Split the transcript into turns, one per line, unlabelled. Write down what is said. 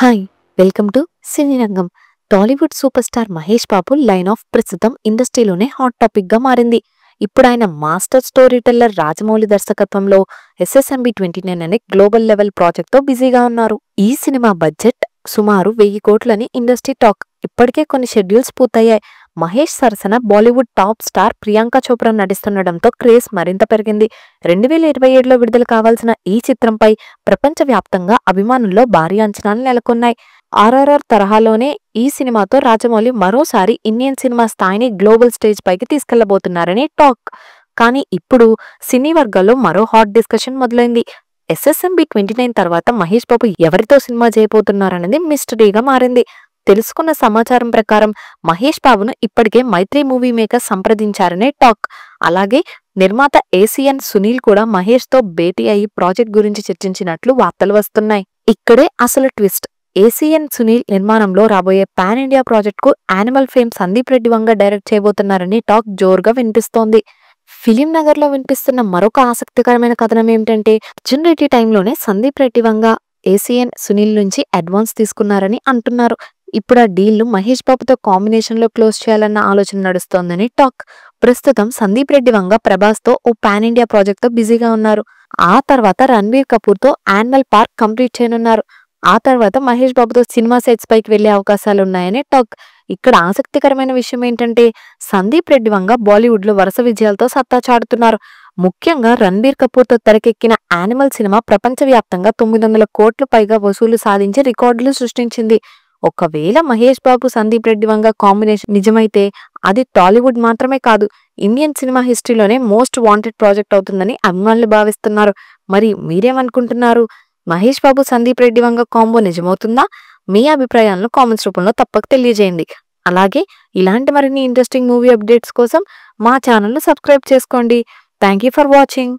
Hi welcome to సినీ రంగం. Tollywood super star Mahesh Babu line of ప్రస్తుతం ఇండస్ట్రీలోనే hot topic గా మారింది. ఇప్పుడు ఆయన మాస్టర్ స్టోరీ టెల్లర్ రాజమౌళి దర్శకత్వంలో SSMB 29 అనే గ్లోబల్ లెవెల్ ప్రాజెక్ట్ తో బిజీగా ఉన్నారు. ఈ సినిమా బడ్జెట్ సుమారు 1000 కోట్లని ఇండస్ట్రీ టాక్. ఇప్పటికే కొన్ని షెడ్యూల్స్ పూర్తయ్యాయి. మహేష్ సరసన Bollywood top star Priyanka Chopra నటిస్తుండటంతో క్రేజ్ మరింత పెరిగింది. 2027లో విడుదల కావాల్సిన ఈ చిత్రంపై ప్రపంచవ్యాప్తంగా అభిమానుల్లో భారీ అంచనాలు నెలకొన్నాయి. RRR తరహాలోనే ఈ సినిమాతో రాజమౌళి మరోసారి ఇండియన్ సినిమా స్థాయిని గ్లోబల్ స్టేజ్ పైకి తీసుకెళ్లబోతున్నారని టాక్. కానీ ఇప్పుడు సినీ వర్గాల్లో మరో హాట్ డిస్కషన్ మొదలైంది. SSMB 29 తర్వాత మహేష్ బాబు ఎవరితో సినిమా చేయబోతున్నారనేది మిస్టరీగా మారింది. తెలుసుకున్న సమాచారం ప్రకారం మహేష్ బాబును ఇప్పటికే మైత్రి మూవీ మేకర్ సంప్రదించారనే టాక్. అలాగే నిర్మాత ACN సునీల్ కూడా మహేష్ తో భేటీ అయ్యి ప్రాజెక్ట్ గురించి చర్చించినట్లు వార్తలు వస్తున్నాయి. ఇక్కడే అసలు ట్విస్ట్. ACN సునీల్ నిర్మాణంలో రాబోయే పాన్ ఇండియా ప్రాజెక్ట్ కు యానిమల్ ఫేమ్ సందీప్ రెడ్డి వంగ డైరెక్ట్ చేయబోతున్నారని టాక్ జోరుగా వినిపిస్తోంది. ఫిలిం నగర్ లో వినిపిస్తున్న మరొక ఆసక్తికరమైన కథనం ఏమిటంటే, అర్జున్ రెడ్డి టైంలోనే సందీప్ రెడ్డి వంగ ACN సునీల్ నుంచి అడ్వాన్స్ తీసుకున్నారని అంటున్నారు. ఇప్పుడు ఆ డీల్ మహేష్ బాబుతో కాంబినేషన్ లో క్లోజ్ చేయాలన్న ఆలోచన నడుస్తోందని టాక్. ప్రస్తుతం సందీప్ రెడ్డి వంగ ప్రభాస్ తో ఓ పాన్ ఇండియా ప్రాజెక్ట్ తో బిజీగా ఉన్నారు. ఆ తర్వాత రణబీర్ కపూర్ తో యానిమల్ పార్క్ కంప్లీట్ చేయనున్నారు. ఆ తర్వాత మహేష్ బాబుతో సినిమా సెట్స్ పైకి వెళ్లే అవకాశాలు ఉన్నాయని టాక్. ఇక్కడ ఆసక్తికరమైన విషయం ఏంటంటే, సందీప్ రెడ్డి వంగ బాలీవుడ్ లో వరుస విజయాలతో సత్తా చాటుతున్నారు. ముఖ్యంగా రణబీర్ కపూర్ తో తెరకెక్కిన యానిమల్ సినిమా ప్రపంచవ్యాప్తంగా 900 కోట్ల పైగా వసూలు సాధించి రికార్డులు సృష్టించింది. ఒకవేళ మహేష్ బాబు సందీప్ రెడ్డి వంగ కాంబినేషన్ నిజమైతే అది టాలీవుడ్ మాత్రమే కాదు, ఇండియన్ సినిమా హిస్టరీలోనే మోస్ట్ వాంటెడ్ ప్రాజెక్ట్ అవుతుందని అభిమానులు భావిస్తున్నారు. మరి మీరేమనుకుంటున్నారు? మహేష్ బాబు సందీప్ రెడ్డి వంగ కాంబో నిజమవుతుందా? మీ అభిప్రాయాలను కామెంట్స్ రూపంలో తప్పక తెలియజేయండి. అలాగే ఇలాంటి మరిన్ని ఇంట్రెస్టింగ్ మూవీ అప్డేట్స్ కోసం మా ఛానల్ను సబ్స్క్రైబ్ చేసుకోండి. Thank you for watching.